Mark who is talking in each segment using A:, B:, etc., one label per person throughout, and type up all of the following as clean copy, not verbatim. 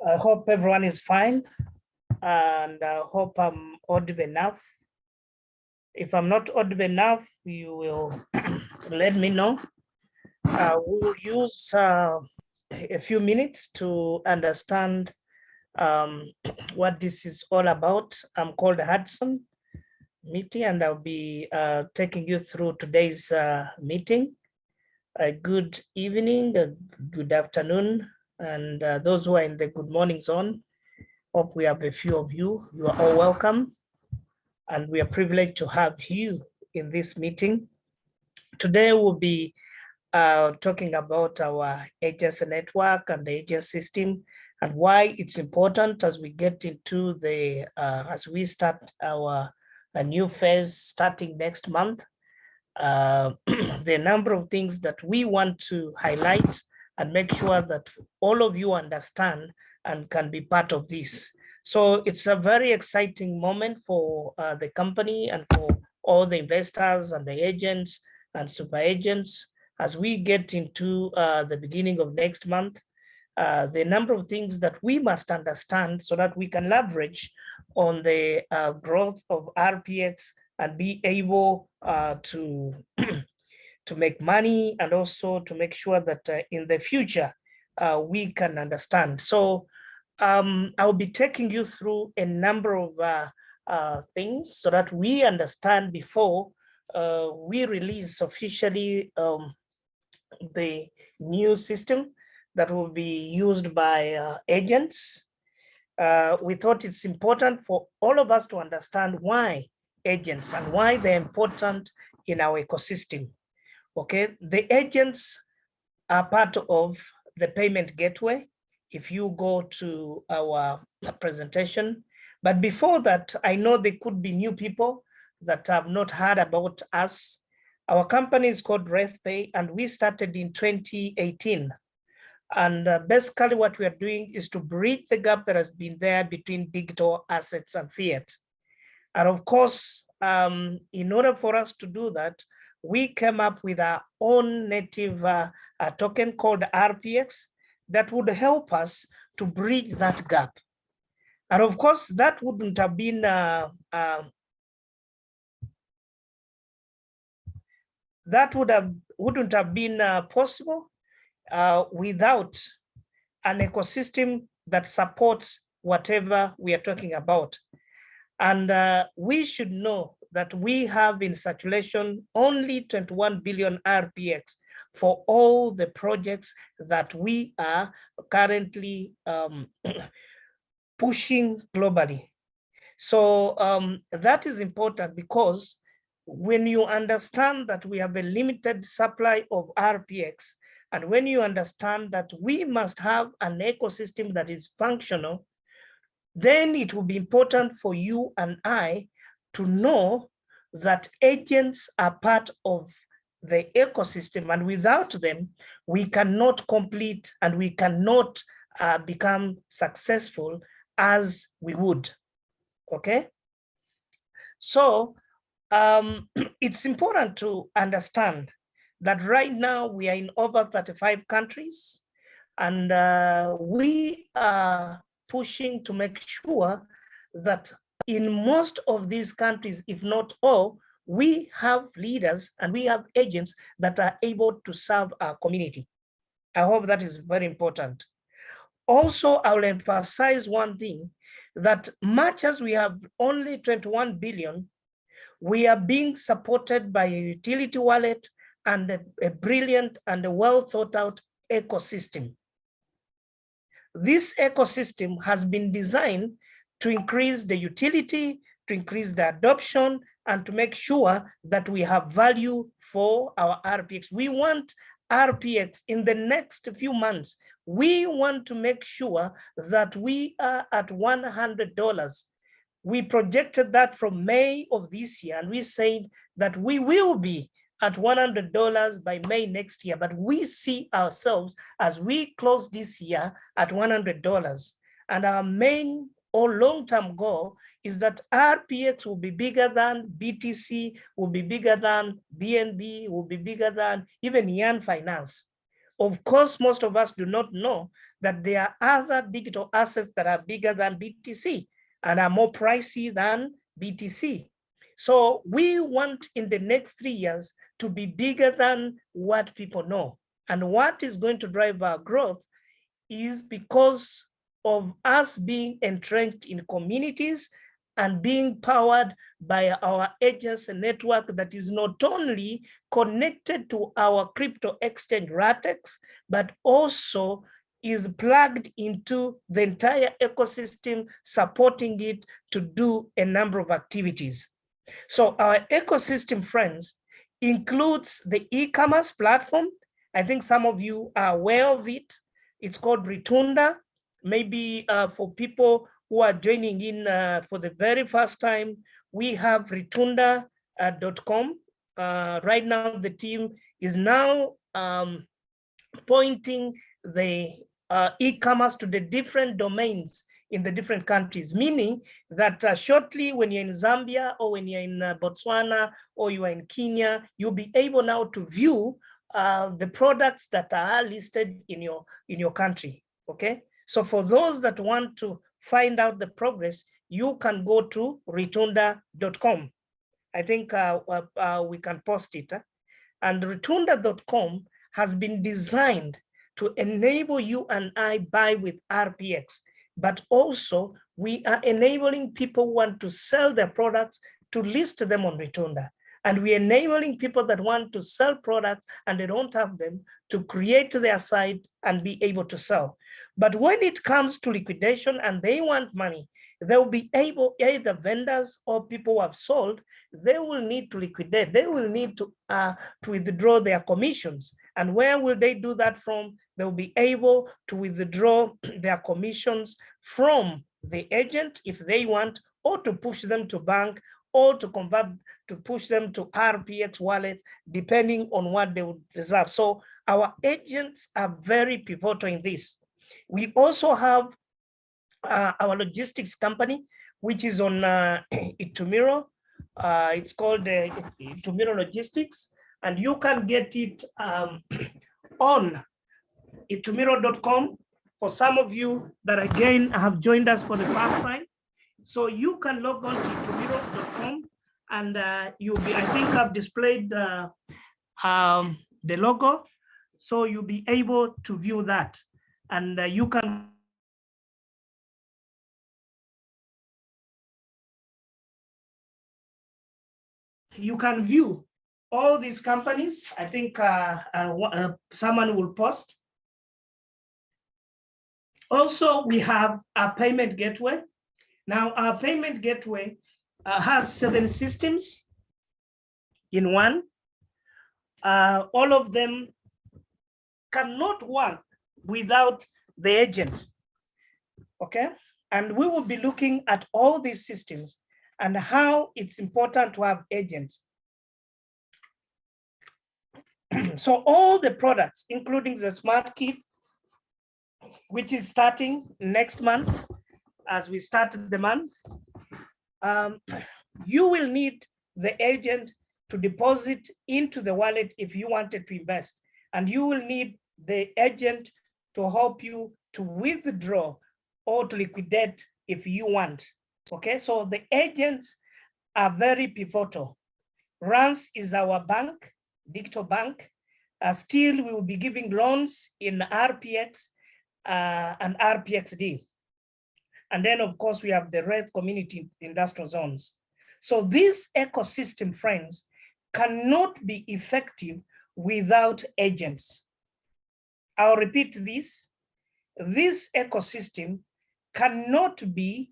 A: I hope everyone is fine, and I hope I'm audible enough. If I'm not audible enough, you will let me know. We will use a few minutes to understand what this is all about. I'm called Hudson Meeting, and I'll be taking you through today's meeting. A good evening, a good afternoon, and those who are in the good morning zone. Hope we have a few of you. You are all welcome, and we are privileged to have you in this meeting. Today we'll be talking about our agency network and the agency system and why it's important as we get into the, as we start our new phase starting next month. The number of things that we want to highlight and make sure that all of you understand and can be part of this. So it's a very exciting moment for the company and for all the investors and the agents and super agents as we get into the beginning of next month. The number of things that we must understand so that we can leverage on the growth of RPX and be able to make money, and also to make sure that in the future we can understand. So I'll be taking you through a number of things so that we understand before we release officially the new system that will be used by agents. We thought it's important for all of us to understand why agents and why they're important in our ecosystem. Okay, the agents are part of the payment gateway if you go to our presentation. But before that, I know there could be new people that have not heard about us. Our company is called Rathepay, and we started in 2018. And basically what we are doing is to bridge the gap that has been there between digital assets and fiat. And of course, in order for us to do that, we came up with our own native token called RPX that would help us to bridge that gap. And of course, that wouldn't have been wouldn't have been possible without an ecosystem that supports whatever we are talking about. And we should know that we have in circulation only 21 billion RPX for all the projects that we are currently pushing globally. So that is important, because when you understand that we have a limited supply of RPX, and when you understand that we must have an ecosystem that is functional, then it will be important for you and I to know that agents are part of the ecosystem, and without them, we cannot complete and we cannot become successful as we would, okay? So it's important to understand that right now we are in over 35 countries, and we are pushing to make sure that in most of these countries, if not all, we have leaders and we have agents that are able to serve our community. I hope that is very important. Also, I will emphasize one thing, that much as we have only 21 billion, we are being supported by a utility wallet and a brilliant and a well thought out ecosystem. This ecosystem has been designed to increase the utility, to increase the adoption, and to make sure that we have value for our RPX. We want RPX in the next few months. We want to make sure that we are at $100. We projected that from May of this year, and we said that we will be at $100 by May next year, but we see ourselves as we close this year at $100. And our main or long-term goal is that RPX will be bigger than BTC, will be bigger than BNB, will be bigger than even Yan Finance. Of course, most of us do not know that there are other digital assets that are bigger than BTC and are more pricey than BTC. So we want in the next 3 years to be bigger than what people know. And what is going to drive our growth is because of us being entrenched in communities and being powered by our agents network that is not only connected to our crypto exchange Rathepay, but also is plugged into the entire ecosystem, supporting it to do a number of activities. So our ecosystem, friends, includes the e-commerce platform. I think some of you are aware of it. It's called Ritunda. Maybe for people who are joining in for the very first time, we have ritunda.com. Right now, the team is now pointing the e-commerce to the different domains in the different countries, meaning that shortly when you're in Zambia or when you're in Botswana or you are in Kenya, you'll be able now to view the products that are listed in your country, okay? So for those that want to find out the progress, you can go to ritunda.com. I think we can post it. And ritunda.com has been designed to enable you and I buy with RPX, but also we are enabling people who want to sell their products to list them on Ritunda. And we're enabling people that want to sell products and they don't have them to create their site and be able to sell. But when it comes to liquidation and they want money, they'll be able, either vendors or people who have sold, they will need to liquidate. They will need to withdraw their commissions. And where will they do that from? They'll be able to withdraw their commissions from the agent if they want, or to push them to bank, or to convert, to push them to RPX wallets, depending on what they would reserve. So our agents are very pivotal in this. We also have our logistics company, which is on Itumiro. It's called Itumiro Logistics, and you can get it on itumiro.com. For some of you that again have joined us for the first time, so you can log on to itumiro.com, and you'll be, I think I've displayed the logo, so you'll be able to view that, and you can view all these companies. I think someone will post. Also, we have a payment gateway. Now, our payment gateway has 7 systems in one. All of them cannot work without the agent, okay? And we will be looking at all these systems and how it's important to have agents. So all the products, including the Smart Kit, which is starting next month, as we start the month, you will need the agent to deposit into the wallet if you wanted to invest. And you will need the agent to help you to withdraw or to liquidate if you want. Okay, so the agents are very pivotal. Rance is our bank, digital bank. Still, we will be giving loans in RPX and RPXD. And then, of course, we have the red community industrial zones. So this ecosystem, friends, cannot be effective without agents. I'll repeat this. This ecosystem cannot be,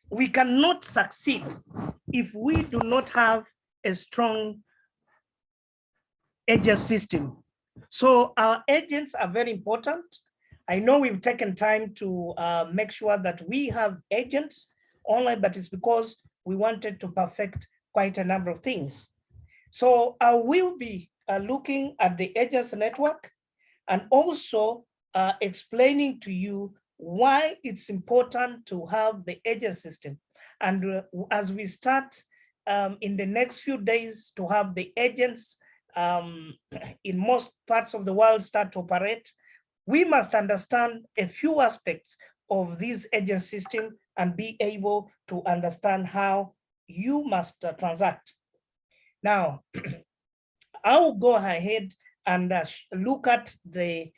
A: we cannot succeed if we do not have a strong agent system. So our agents are very important. I know we've taken time to make sure that we have agents online, but it's because we wanted to perfect quite a number of things. So I will be looking at the agents network and also explaining to you why it's important to have the agent system. And as we start in the next few days to have the agents in most parts of the world start to operate, we must understand a few aspects of this agent system and be able to understand how you must transact. Now, I'll go ahead and look at the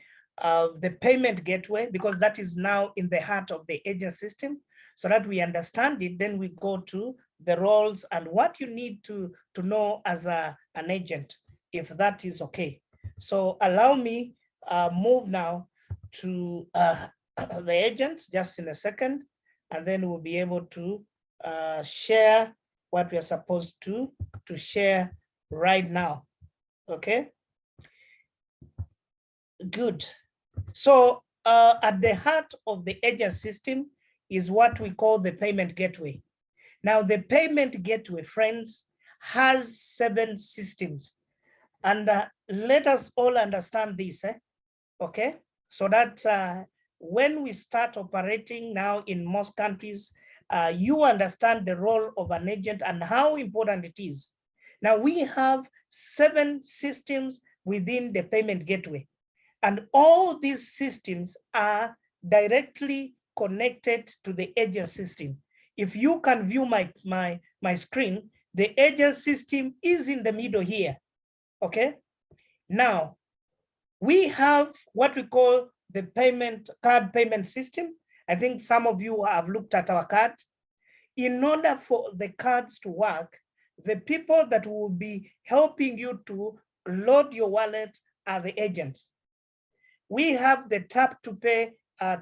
A: payment gateway, because that is now in the heart of the agent system, so that we understand it. Then we go to the roles and what you need to know as an agent, if that is okay. So allow me move now to the agents just in a second, and then we'll be able to share what we are supposed to share right now. Okay, good. So at the heart of the agent system is what we call the payment gateway. Now, the payment gateway, friends, has 7 systems. And let us all understand this, okay? So that when we start operating now in most countries, you understand the role of an agent and how important it is. Now, we have 7 systems within the payment gateway, and all these systems are directly connected to the agent system. If you can view my screen, the agent system is in the middle here, okay? Now, we have what we call the card payment system. I think some of you have looked at our card. In order for the cards to work, the people that will be helping you to load your wallet are the agents. We have the tap to pay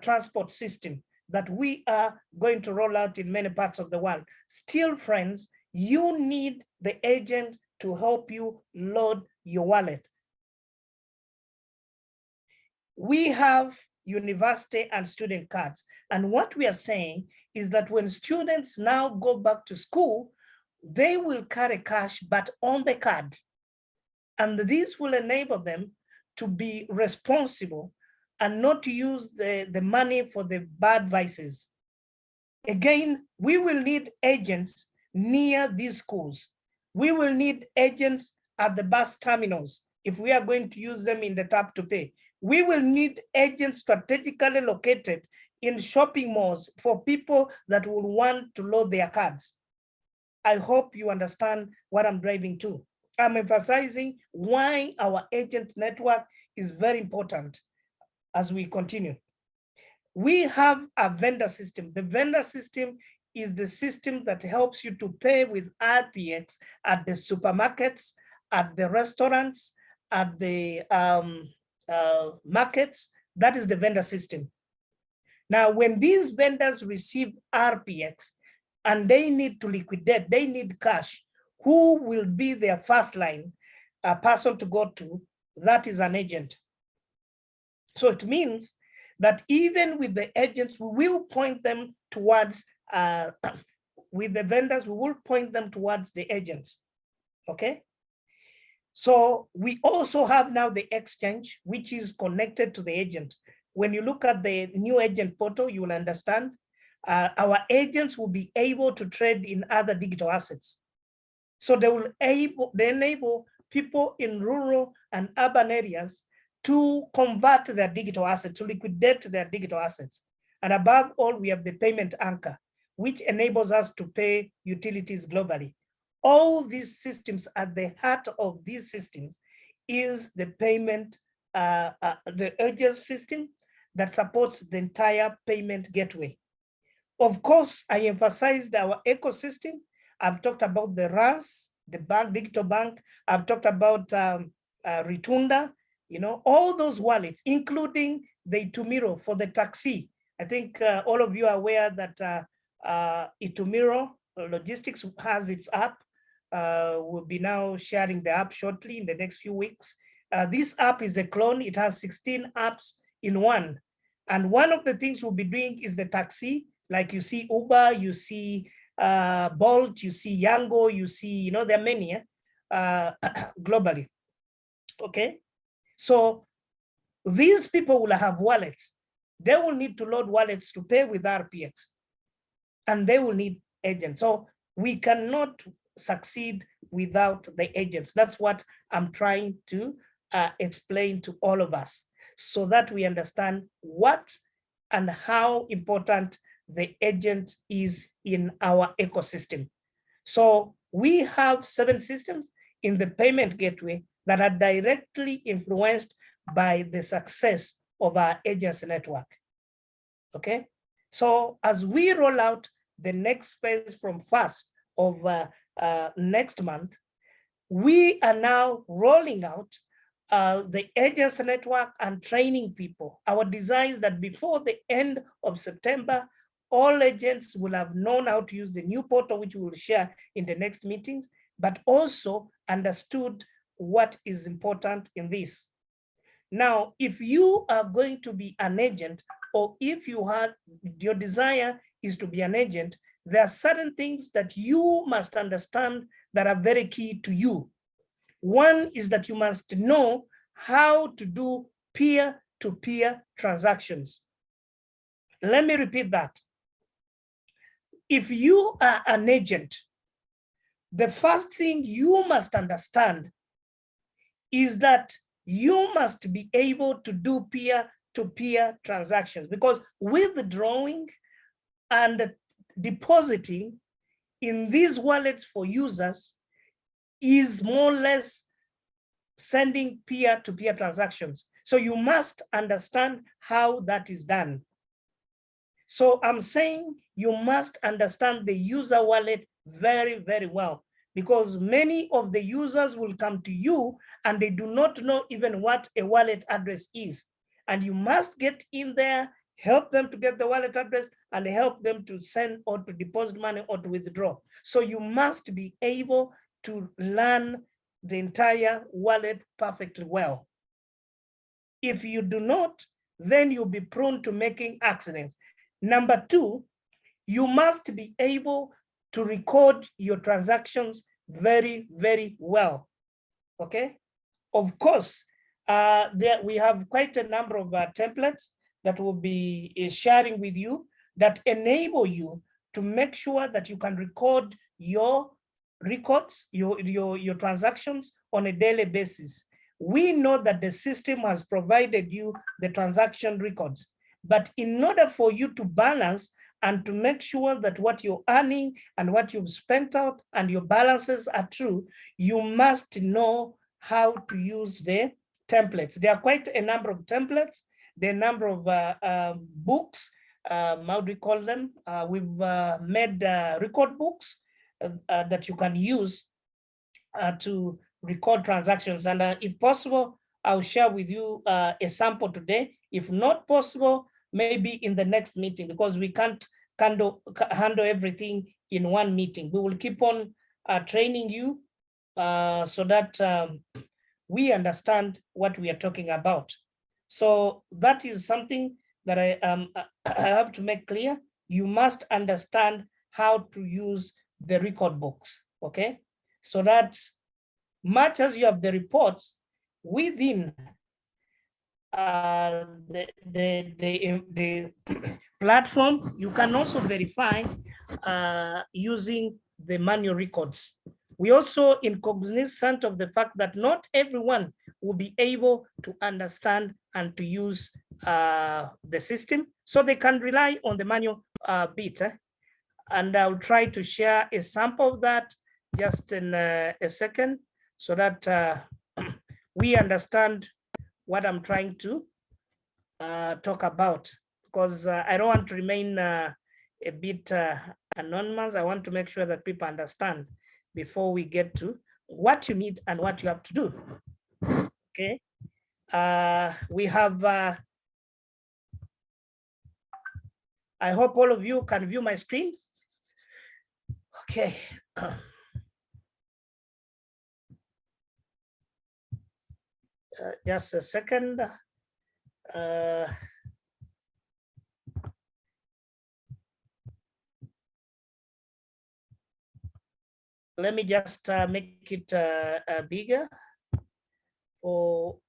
A: transport system that we are going to roll out in many parts of the world. Still, friends, you need the agent to help you load your wallet. We have university and student cards. And what we are saying is that when students now go back to school, they will carry cash, but on the card. And this will enable them to be responsible and not to use the money for the bad vices. Again, we will need agents near these schools. We will need agents at the bus terminals if we are going to use them in the tap to pay. We will need agents strategically located in shopping malls for people that will want to load their cards. I hope you understand what I'm driving to. I'm emphasizing why our agent network is very important as we continue. We have a vendor system. The vendor system is the system that helps you to pay with RPX at the supermarkets, at the restaurants, at the markets. That is the vendor system. Now, when these vendors receive RPX and they need to liquidate, they need cash, who will be their first line person to go to? That is an agent. So it means that even with the agents, we will point them towards, with the vendors, we will point them towards the agents, okay? So we also have now the exchange, which is connected to the agent. When you look at the new agent portal, you will understand our agents will be able to trade in other digital assets. So they enable people in rural and urban areas to convert their digital assets, to liquidate their digital assets. And above all, we have the payment anchor, which enables us to pay utilities globally. All these systems, at the heart of these systems is the payment, the agent system that supports the entire payment gateway. Of course, I emphasized our ecosystem. I've talked about the RAS, the bank, digital bank. I've talked about Ritunda, you know, all those wallets, including the Itumiro for the taxi. I think all of you are aware that Itumiro Logistics has its app. We'll be now sharing the app shortly in the next few weeks. This app is a clone. It has 16 apps in one. And one of the things we'll be doing is the taxi. Like you see Uber, you see Bolt, you see Yango, you see, you know, there are many globally, okay? So these people will have wallets. They will need to load wallets to pay with RPX, and they will need agents. So we cannot succeed without the agents. That's what I'm trying to explain to all of us. so that we understand what and how important the agent is in our ecosystem. So we have 7 systems in the payment gateway that are directly influenced by the success of our agents network. Okay, so as we roll out the next phase from 1st of next month, we are now rolling out the agents network and training people. Our desire is that before the end of September, all agents will have known how to use the new portal, which we will share in the next meetings, but also understood what is important in this. Now, if you are going to be an agent, or if you have your desire is to be an agent, there are certain things that you must understand that are very key to you. One is that you must know how to do peer-to-peer transactions. Let me repeat that. If you are an agent, the first thing you must understand is that you must be able to do peer-to-peer transactions, because withdrawing and depositing in these wallets for users is more or less sending peer-to-peer transactions. So you must understand how that is done. So I'm saying you must understand the user wallet very, very well, because many of the users will come to you and they do not know even what a wallet address is. And you must get in there, help them to get the wallet address, and help them to send or to deposit money or to withdraw. So you must be able to learn the entire wallet perfectly well. If you do not, then you'll be prone to making accidents. Number 2, you must be able to record your transactions very, very well. Okay. Of course, we have quite a number of templates that will be sharing with you that enable you to make sure that you can record your records, your transactions on a daily basis. We know that the system has provided you the transaction records, but in order for you to balance and to make sure that what you're earning and what you've spent out and your balances are true, you must know how to use the templates. There are quite a number of templates, the number of books, how do we call them? We've made record books that you can use to record transactions. And if possible, I'll share with you a sample today. If not possible, maybe in the next meeting, because we can't handle everything in one meeting. We will keep on training you so that we understand what we are talking about. So that is something that I have to make clear. You must understand how to use the record books, okay? So that much as you have the reports within the platform, you can also verify using the manual records. We also in cognizant of the fact that not everyone will be able to understand and to use the system, so they can rely on the manual bit. And I'll try to share a sample of that just in a second, so that we understand what I'm trying to talk about, because I don't want to remain a bit anonymous. I want to make sure that people understand before we get to what you need and what you have to do. Okay, we have, I hope all of you can view my screen. Okay. Just a second. Let me just make it bigger. Oh,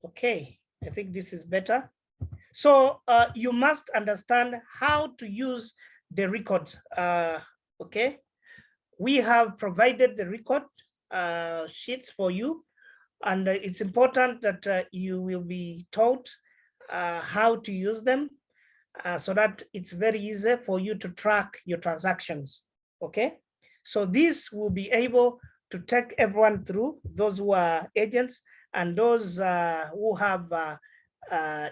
A: okay, I think this is better. So you must understand how to use the record. Okay, we have provided the record sheets for you. And it's important that you will be taught how to use them so that it's very easy for you to track your transactions, okay? So this will be able to take everyone through, those who are agents and those who have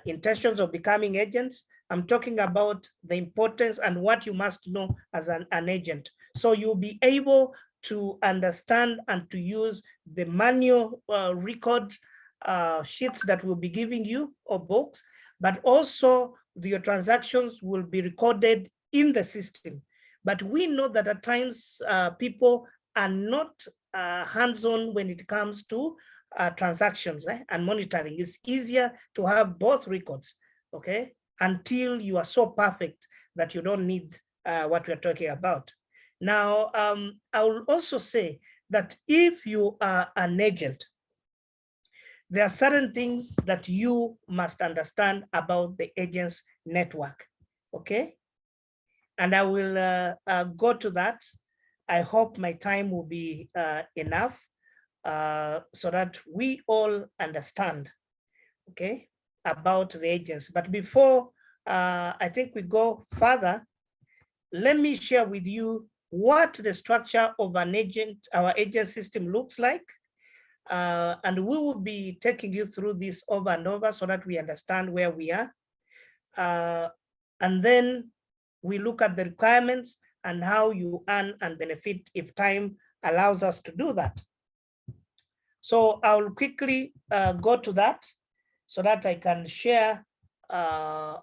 A: intentions of becoming agents. I'm talking about the importance and what you must know as an agent. So you'll be able to understand and to use the manual record sheets that we'll be giving you, or books, but also your transactions will be recorded in the system. But we know that at times people are not hands-on when it comes to transactions and monitoring. It's easier to have both records, okay, until you are so perfect that you don't need what we're talking about. Now, I will also say that if you are an agent, there are certain things that you must understand about the agents network, okay? And I will go to that. I hope my time will be enough so that we all understand, okay, about the agents. But before I think we go further, let me share with you what the structure of an agent, our agent system looks like. And we will be taking you through this over and over so that we understand where we are. And then we look at the requirements and how you earn and benefit if time allows us to do that. So I'll quickly go to that so that I can share that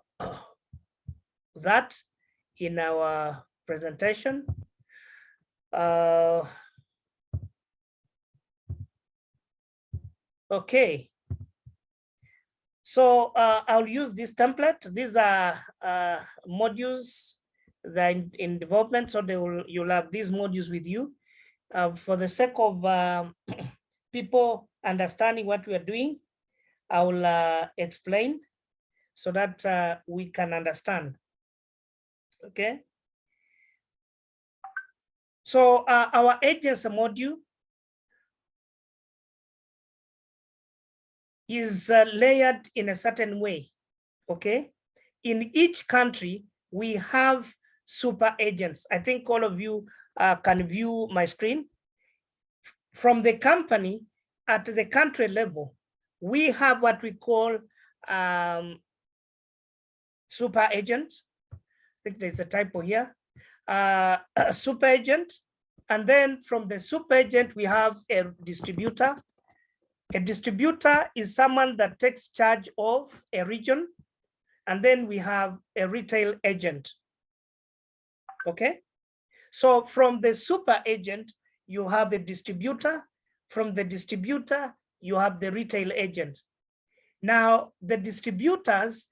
A: in our presentation. Okay. So I'll use this template. These are modules that are in development, so you'll have these modules with you. For the sake of people understanding what we are doing, I will explain so that we can understand. Okay. So our agents module is layered in a certain way, okay? In each country, we have super agents. I think all of you can view my screen. From the company, at the country level, we have what we call super agents. I think there's a typo here. A super agent. And then from the super agent, we have a distributor. A distributor is someone that takes charge of a region. And then we have a retail agent, okay? So from the super agent, you have a distributor. From the distributor, you have the retail agent. Now, the distributors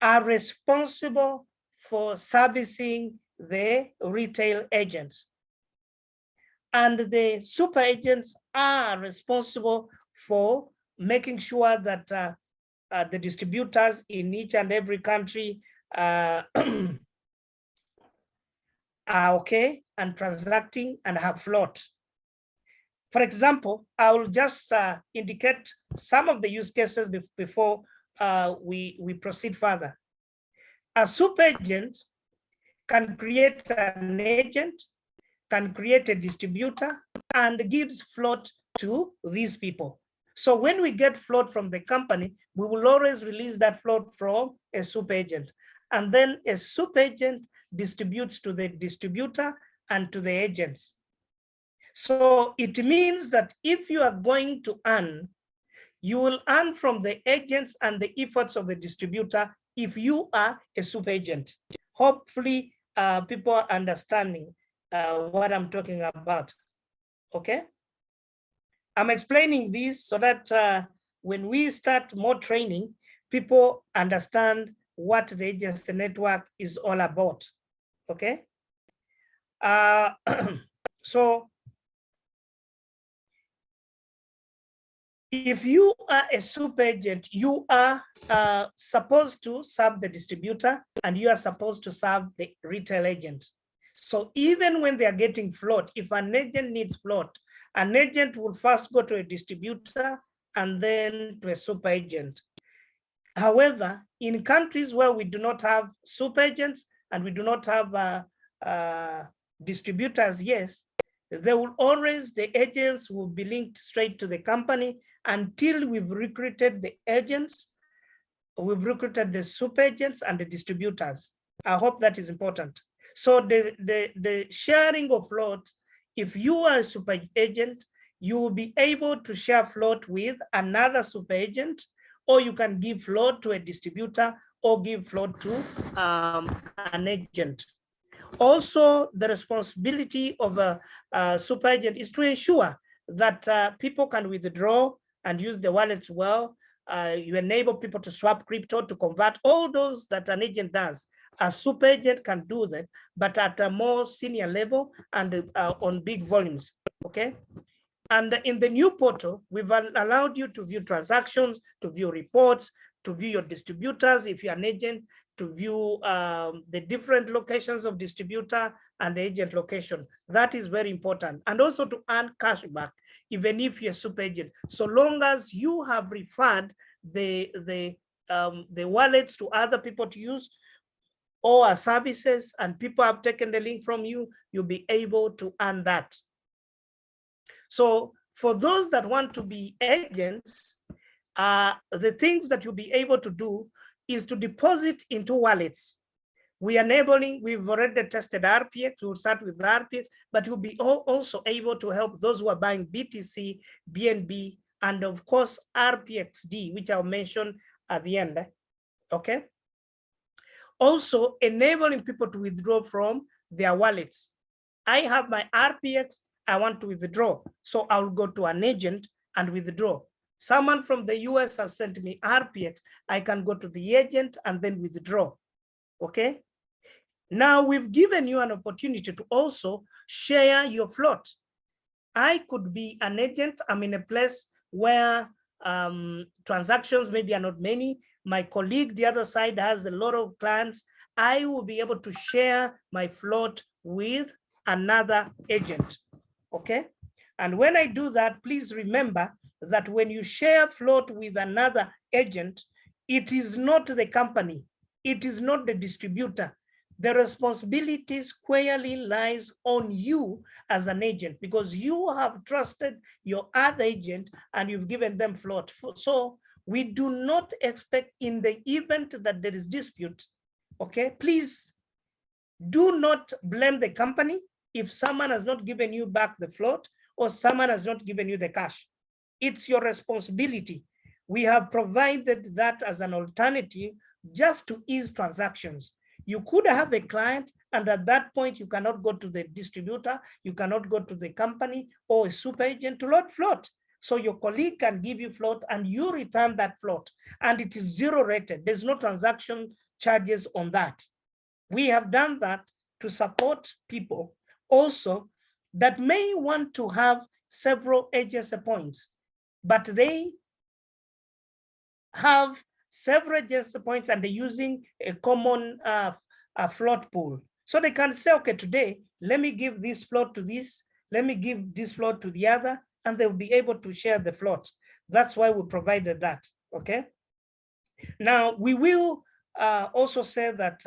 A: are responsible for servicing the retail agents. And the super agents are responsible for making sure that the distributors in each and every country are okay and transacting and have float. For example, I will just indicate some of the use cases before we proceed further. A super agent can create an agent, can create a distributor, and gives float to these people. So when we get float from the company, we will always release that float from a super agent. And then a super agent distributes to the distributor and to the agents. So it means that if you are going to earn, you will earn from the agents and the efforts of the distributor if you are a super agent. Hopefully, people are understanding what I'm talking about, okay? I'm explaining this so that when we start more training, people understand what the agency network is all about, okay? So if you are a super agent, you are supposed to serve the distributor and you are supposed to serve the retail agent. So even when they are getting float, if an agent needs float An agent will first go to a distributor and then to a super agent. However, in countries where we do not have super agents and we do not have distributors, yes, they will always, the agents will be linked straight to the company until we've recruited the agents, we've recruited the super agents and the distributors. I hope that is important. So the sharing of float, if you are a super agent, you will be able to share float with another super agent, or you can give float to a distributor or give float to an agent. Also, the responsibility of a super agent is to ensure that people can withdraw and use the wallets well. You enable people to swap crypto, to convert, all those that an agent does. A super agent can do that, but at a more senior level and on big volumes, okay? And in the new portal, we've allowed you to view transactions, to view reports, to view your distributors, if you're an agent, to view the different locations of distributor and the agent location. That is very important. And also to earn cash back, even if you're a super agent, so long as you have referred the wallets to other people to use, or services, and people have taken the link from you, you'll be able to earn that. So for those that want to be agents, the things that you'll be able to do is to deposit into wallets. We've already tested RPX, we'll start with RPX, but you'll be also able to help those who are buying BTC, BNB, and of course, RPXD, which I'll mention at the end, okay? Also enabling people to withdraw from their wallets. I have my RPX, I want to withdraw. So I'll go to an agent and withdraw. Someone from the US has sent me RPX. I can go to the agent and then withdraw, okay? Now we've given you an opportunity to also share your float. I could be an agent, I'm in a place where transactions maybe are not many. My colleague, the other side, has a lot of clients. I will be able to share my float with another agent, okay? And when I do that, please remember that when you share float with another agent, it is not the company, it is not the distributor. The responsibility squarely lies on you as an agent, because you have trusted your other agent and you've given them float. So we do not expect, in the event that there is dispute, okay, please do not blame the company if someone has not given you back the float or someone has not given you the cash. It's your responsibility. We have provided that as an alternative just to ease transactions. You could have a client, and at that point, you cannot go to the distributor, you cannot go to the company or a super agent to load float. So your colleague can give you float and you return that float, and it is zero rated. There's no transaction charges on that. We have done that to support people also that may want to have several agency points, but they have several agency points and they're using a common float pool. So they can say, okay, today, let me give this float to this, let me give this float to the other, and they'll be able to share the float. That's why we provided that, okay? Now, we will also say that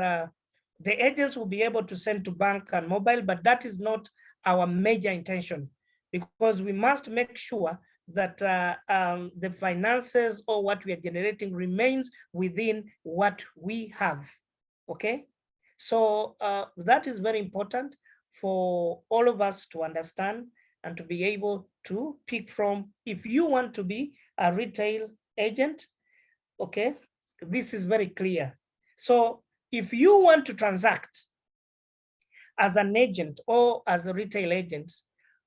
A: the agents will be able to send to bank and mobile, but that is not our major intention, because we must make sure that the finances or what we are generating remains within what we have, okay? So that is very important for all of us to understand and to be able to pick from. If you want to be a retail agent, okay, this is very clear. So if you want to transact as an agent or as a retail agent,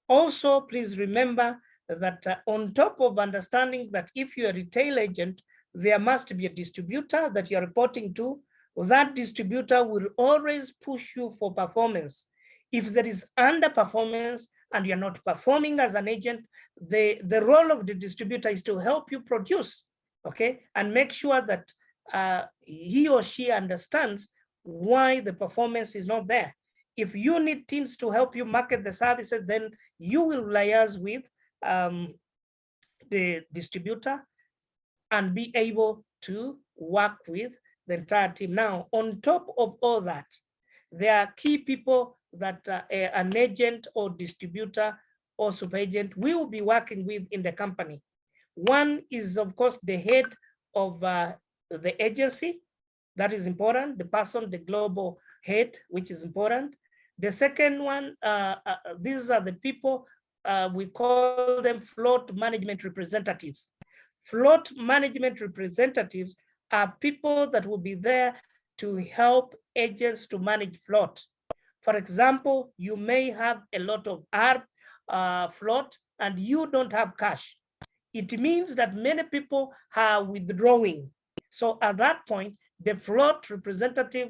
A: also please remember that on top of understanding that if you're a retail agent, there must be a distributor that you're reporting to. That distributor will always push you for performance. If there is underperformance and you're not performing as an agent, the role of the distributor is to help you produce, okay, and make sure that he or she understands why the performance is not there. If you need teams to help you market the services, then you will liaise with the distributor and be able to work with the entire team. Now, on top of all that, there are key people that an agent or distributor or super agent will be working with in the company. One is, of course, the head of the agency. That is important. The person, the global head, which is important. The second one, these are the people, we call them float management representatives. Float management representatives are people that will be there to help agents to manage float. For example, you may have a lot of float and you don't have cash. It means that many people are withdrawing. So at that point, the float representative,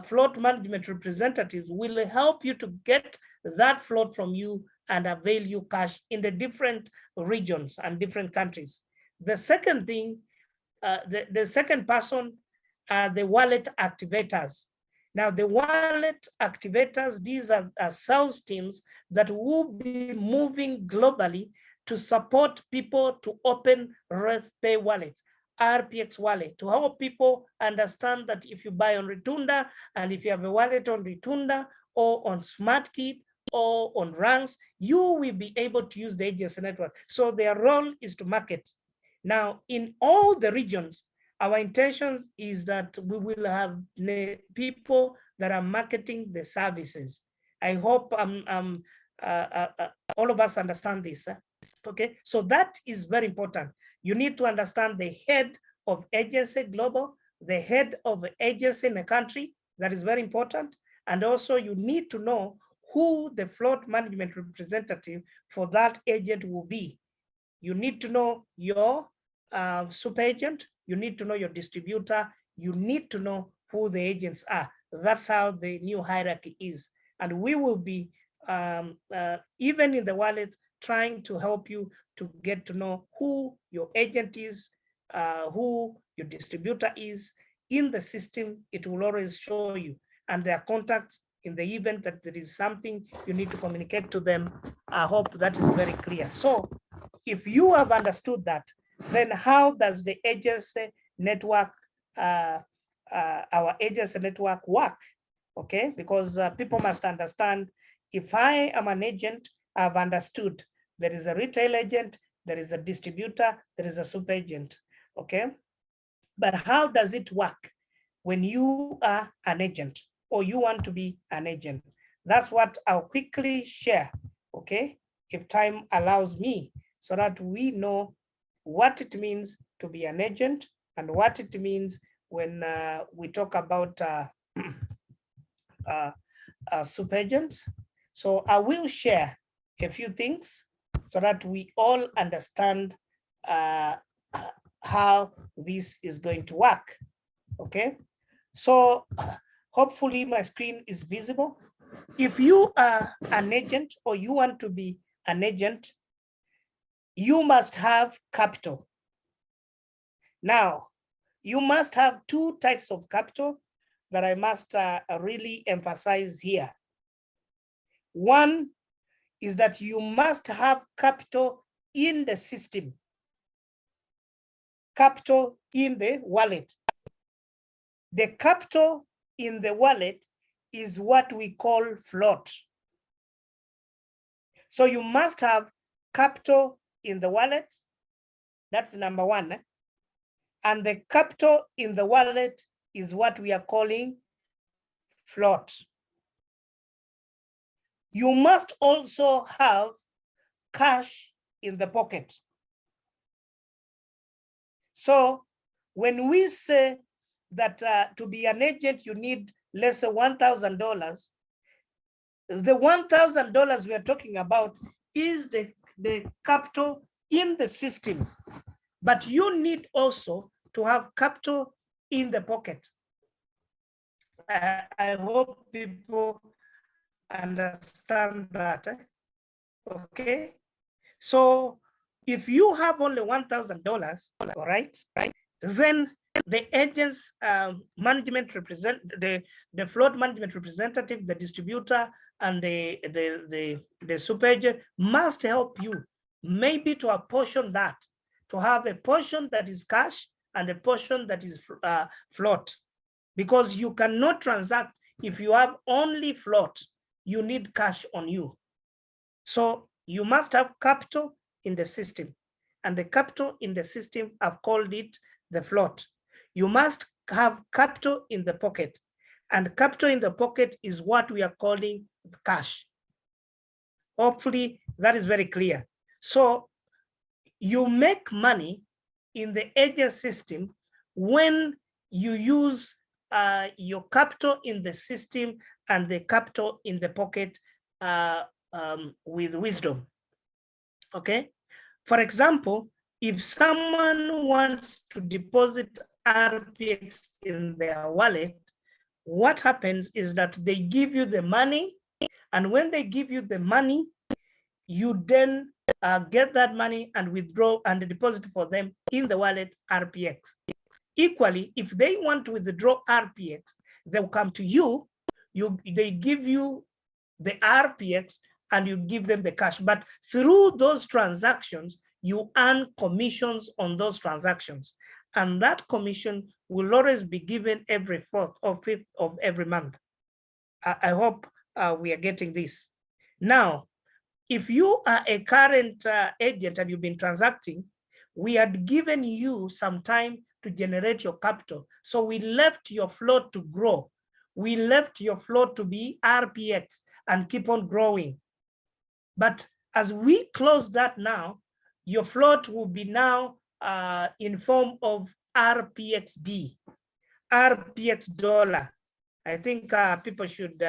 A: float management representatives will help you to get that float from you and avail you cash in the different regions and different countries. The second thing, the second person are the wallet activators. Now, the wallet activators, these are sales teams that will be moving globally to support people to open Rathepay wallets, RPX wallet, to help people understand that if you buy on Rotunda and if you have a wallet on Rotunda or on SmartKit or on Ranks, you will be able to use the agency network. So their role is to market. Now, in all the regions, our intention is that we will have people that are marketing the services. I hope all of us understand this. Okay, so that is very important. You need to understand the head of agency global, the head of agency in a country. That is very important. And also you need to know who the float management representative for that agent will be. You need to know your super agent, you need to know your distributor, you need to know who the agents are. That's how the new hierarchy is. And we will be, even in the wallet, trying to help you to get to know who your agent is, who your distributor is. In the system, it will always show you, and their contacts in the event that there is something you need to communicate to them. I hope that is very clear. So if you have understood that, then how does the agency network, our agency network work? Okay, because people must understand, if I am an agent, I've understood there is a retail agent, there is a distributor, there is a super agent, okay? But how does it work when you are an agent or you want to be an agent? That's what I'll quickly share, okay? If time allows me, so that we know what it means to be an agent and what it means when we talk about super agents. So I will share a few things so that we all understand how this is going to work, okay? So hopefully my screen is visible. If you are an agent or you want to be an agent, you must have capital. Now, you must have two types of capital that I must really emphasize here. One is that you must have capital in the system, capital in the wallet. The capital in the wallet is what we call float. So you must have capital in the wallet. That's number one. And the capital in the wallet is what we are calling float. You must also have cash in the pocket. So when we say that to be an agent, you need less than $1,000, the $1,000 we are talking about is the capital in the system, but you need also to have capital in the pocket. I hope people understand that. Okay, so if you have only $1,000, all right, then the agents management the float management representative, the distributor, and the super agent must help you maybe to apportion that, to have a portion that is cash and a portion that is float, because you cannot transact if you have only float. You need cash on you. So you must have capital in the system, and the capital in the system, I've called it the float. You must have capital in the pocket, and capital in the pocket is what we are calling cash. Hopefully that is very clear. So you make money in the agent system when you use your capital in the system and the capital in the pocket with wisdom. Okay. For example, if someone wants to deposit RPX in their wallet, what happens is that they give you the money, and when they give you the money, you then get that money and withdraw and deposit for them in the wallet RPX. Equally, if they want to withdraw RPX, they'll come to you, they give you the RPX and you give them the cash. But through those transactions, you earn commissions on those transactions. And that commission will always be given every 4th or 5th of every month. I hope we are getting this. Now, if you are a current agent and you've been transacting, we had given you some time to generate your capital. So we left your float to grow. We left your float to be RPX and keep on growing. But as we close that now, your float will be now in form of RPXD, RPX dollar. I think people should,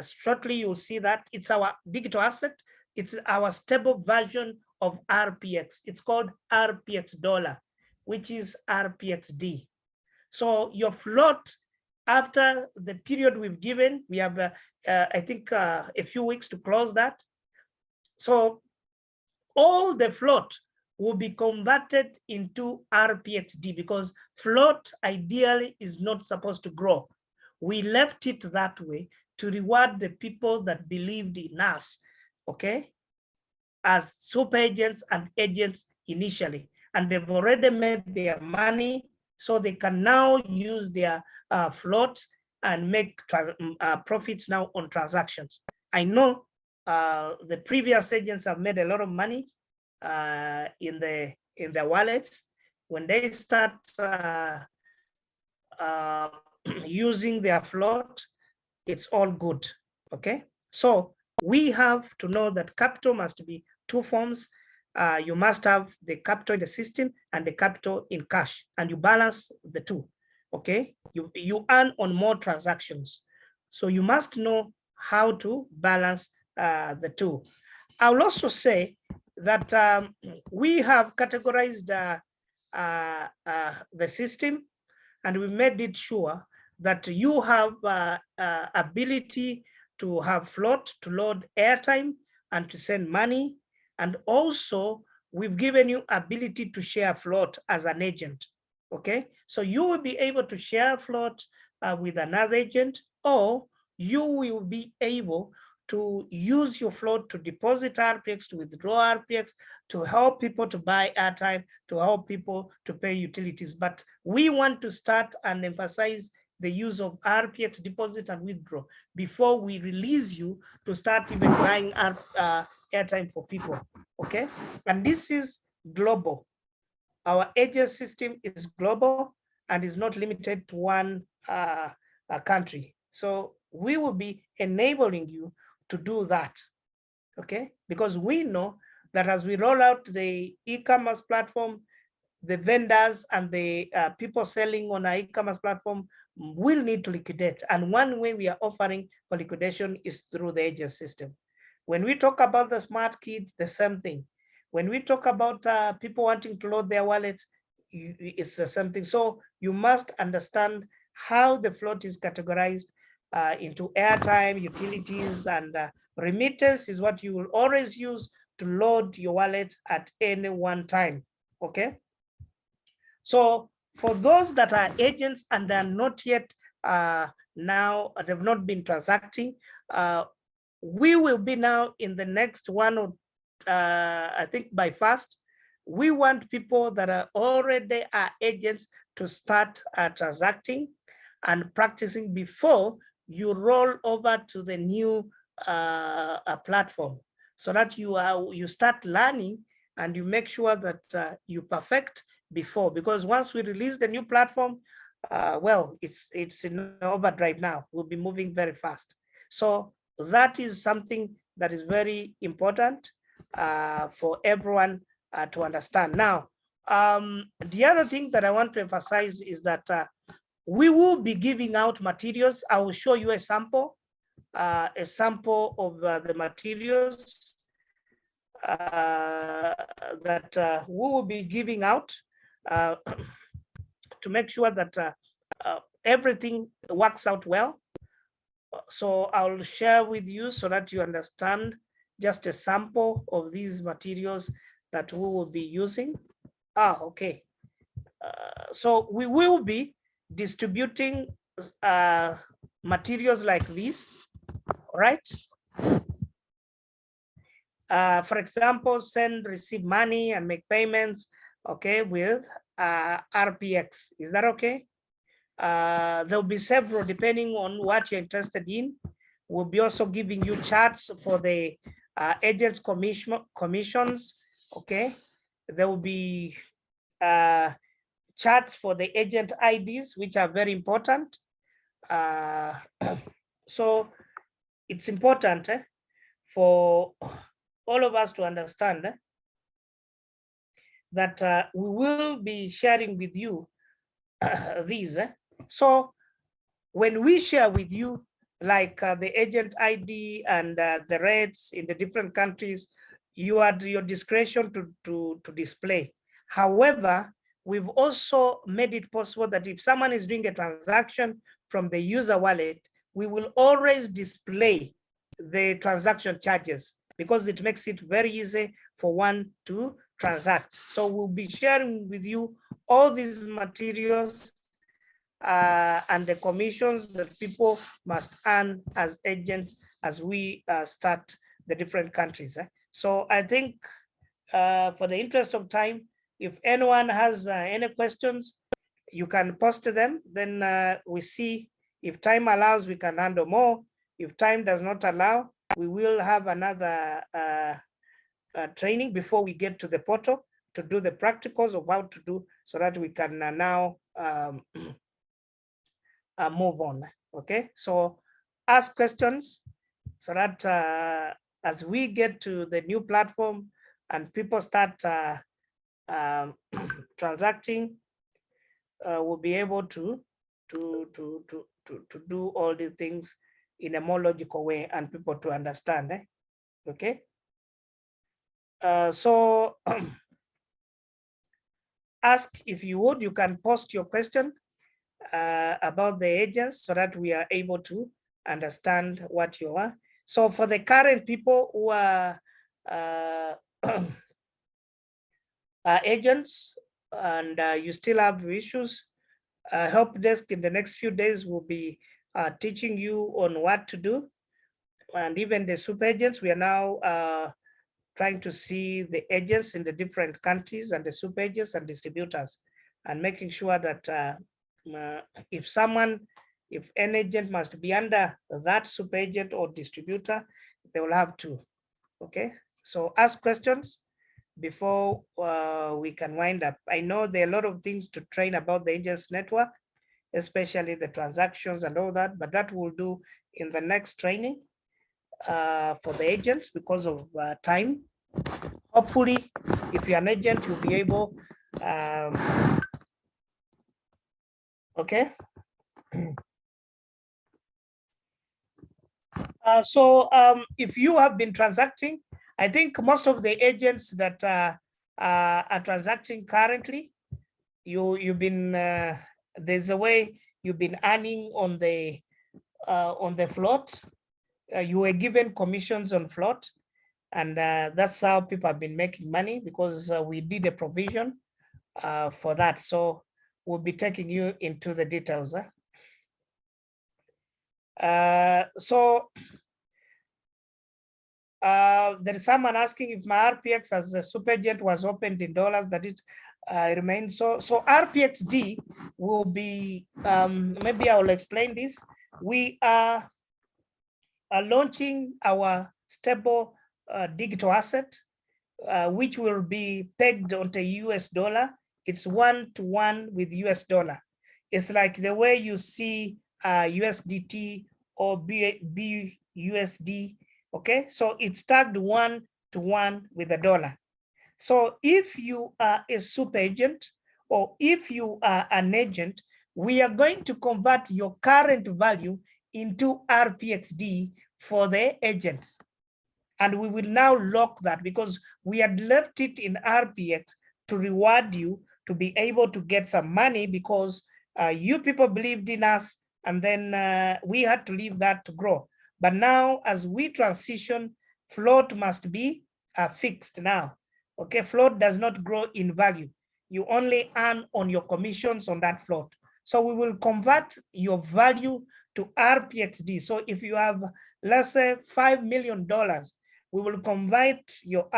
A: shortly you'll see that it's our digital asset. It's our stable version of RPX. It's called RPX dollar, which is RPXD. So your float, after the period we've given, we have, I think, a few weeks to close that. So all the float will be converted into RPXD, because float ideally is not supposed to grow. We left it that way to reward the people that believed in us, okay, as super agents and agents initially. And they've already made their money, so they can now use their float and make profits now on transactions. I know the previous agents have made a lot of money in their wallets. When they start using their float, it's all good. Okay, so we have to know that capital must be two forms. You must have the capital in the system and the capital in cash, and you balance the two. Okay, you earn on more transactions, so you must know how to balance the two. I'll also say that we have categorized the system, and we made it sure that you have ability to have float, to load airtime, and to send money. And also, we've given you ability to share float as an agent. Okay, so you will be able to share float with another agent, or you will be able to use your float to deposit RPX, to withdraw RPX, to help people to buy airtime, to help people to pay utilities. But we want to start and emphasize the use of RPX deposit and withdraw before we release you to start even buying airtime for people, okay? And this is global. Our agent system is global and is not limited to one country. So we will be enabling you to do that, okay? Because we know that as we roll out the e-commerce platform, the vendors and the people selling on our e-commerce platform will need to liquidate. And one way we are offering for liquidation is through the agent system. When we talk about the smart kid, the same thing. When we talk about people wanting to load their wallets, it's the same thing. So you must understand how the float is categorized into airtime, utilities, and remittance is what you will always use to load your wallet at any one time, okay? So For those that are agents and are not yet now, they've not been transacting, we will be now in the next one, or I think by first, we want people that are already agents to start transacting and practicing before you roll over to the new platform, so that you start learning and you make sure that you perfect before, because once we release the new platform, well, it's in overdrive now. We'll be moving very fast. So that is something that is very important for everyone to understand. Now, the other thing that I want to emphasize is that we will be giving out materials. I will show you a sample of the materials that we will be giving out to make sure that everything works out well. So I'll share with you so that you understand just a sample of these materials that we will be using. Okay. So we will be distributing materials like this, all right? For example, send, receive money, and make payments, okay, with RPX. Is that okay? There'll be several depending on what you're interested in. We'll be also giving you charts for the agents commissions, okay? There will be charts for the agent IDs, which are very important. So it's important for all of us to understand that we will be sharing with you these. So when we share with you, like the agent ID and the rates in the different countries, you are at your discretion to display. However, we've also made it possible that if someone is doing a transaction from the user wallet, we will always display the transaction charges, because it makes it very easy for one to transact. So we'll be sharing with you all these materials and the commissions that people must earn as agents as we start the different countries. So I think for the interest of time, if anyone has any questions, you can post them. Then we see if time allows, we can handle more. If time does not allow, we will have another training before we get to the portal to do the practicals of how to do, so that we can now move on. Okay, so ask questions so that as we get to the new platform and people start transacting, we'll be able to do all the things in a more logical way and people to understand. Okay. So ask if you would, you can post your question about the agents so that we are able to understand what you are. So for the current people who are agents and you still have issues, help desk in the next few days will be teaching you on what to do. And even the super agents, we are now trying to see the agents in the different countries and the super agents and distributors, and making sure that if an agent must be under that super agent or distributor, they will have to. Okay, so ask questions before we can wind up. I know there are a lot of things to train about the agents network, especially the transactions and all that, but that we'll do in the next training for the agents because of time. Hopefully, if you're an agent, you'll be able, okay. So if you have been transacting, I think most of the agents that are transacting currently, you've been there's a way you've been earning on the float. You were given commissions on float, and that's how people have been making money, because we did a provision for that. So we'll be taking you into the details. There is someone asking if my RPX as a super agent was opened in dollars, that it remains so. So RPXD will be, maybe I will explain this. We are launching our stable digital asset, which will be pegged onto US dollar. It's 1-to-1 with US dollar. It's like the way you see USDT or BUSD. Okay, so it's tagged 1-to-1 with the dollar. So if you are a super agent or if you are an agent, we are going to convert your current value into RPXD for the agents. And we will now lock that because we had left it in RPX to reward you to be able to get some money because you people believed in us, and then we had to leave that to grow. But now as we transition, float must be fixed now. Okay, float does not grow in value. You only earn on your commissions on that float. So we will convert your value to RPXD. So if you have, let's say, $5 million, we will convert your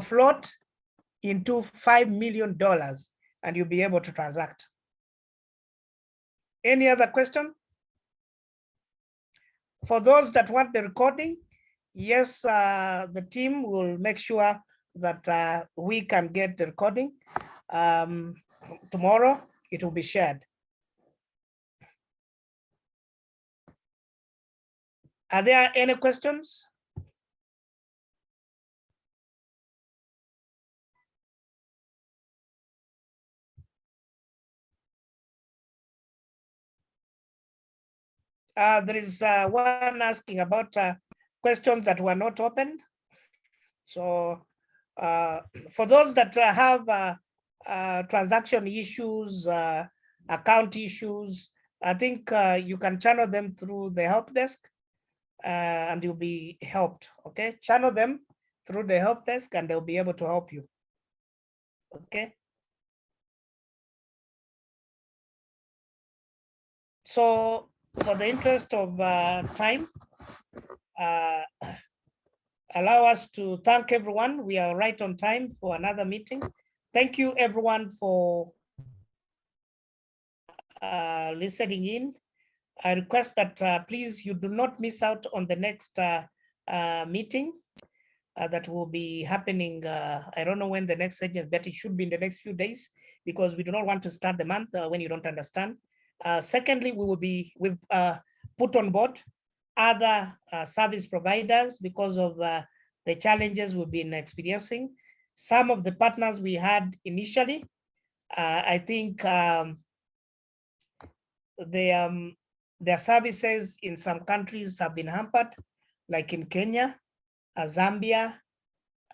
A: float into $5 million, and you'll be able to transact. Any other question? For those that want the recording, yes, the team will make sure that we can get the recording. Tomorrow, it will be shared. Are there any questions? There is one asking about questions that were not opened. So for those that have transaction issues, account issues, I think you can channel them through the help desk and you'll be helped. Okay, channel them through the help desk and they'll be able to help you. Okay. So for the interest of time, allow us to thank everyone. We are right on time for another meeting. Thank you everyone for listening in. I request that please you do not miss out on the next meeting that will be happening. I don't know when the next session, but it should be in the next few days because we do not want to start the month when you don't understand. Secondly, we've put on board other service providers because of the challenges we've been experiencing. Some of the partners we had initially, I think their services in some countries have been hampered, like in Kenya, Zambia,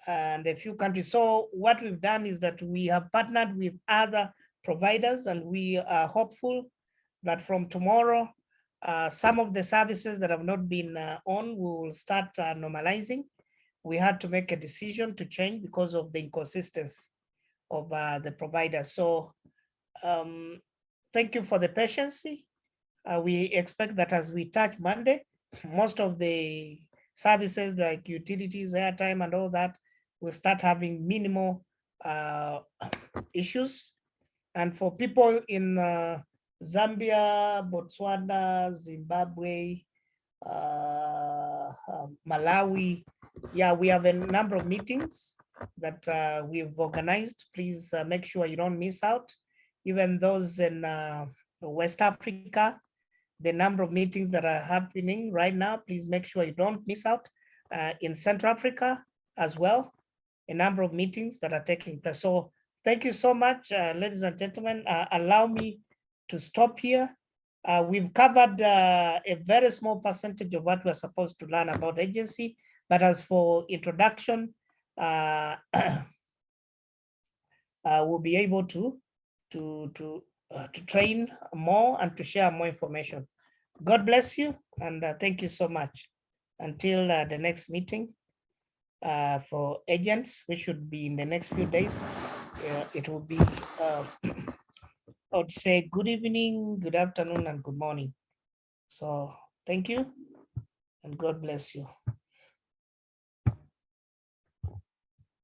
A: and a few countries. So what we've done is that we have partnered with other providers, and we are hopeful that from tomorrow, some of the services that have not been on, we will start normalizing. We had to make a decision to change because of the inconsistency of the provider. So thank you for the patience. We expect that as we touch Monday, most of the services like utilities, airtime, and all that will start having minimal issues. And for people in Zambia, Botswana, Zimbabwe, Malawi, yeah, we have a number of meetings that we've organized. Please make sure you don't miss out. Even those in West Africa, the number of meetings that are happening right now, please make sure you don't miss out. In Central Africa as well, a number of meetings that are taking place. So thank you so much, ladies and gentlemen. Allow me to stop here. We've covered a very small percentage of what we're supposed to learn about agency, but as for introduction, we'll be able to train more and to share more information. God bless you, and thank you so much. Until the next meeting for agents, which should be in the next few days. it will be, I would say good evening, good afternoon, and good morning. So thank you, and God bless you.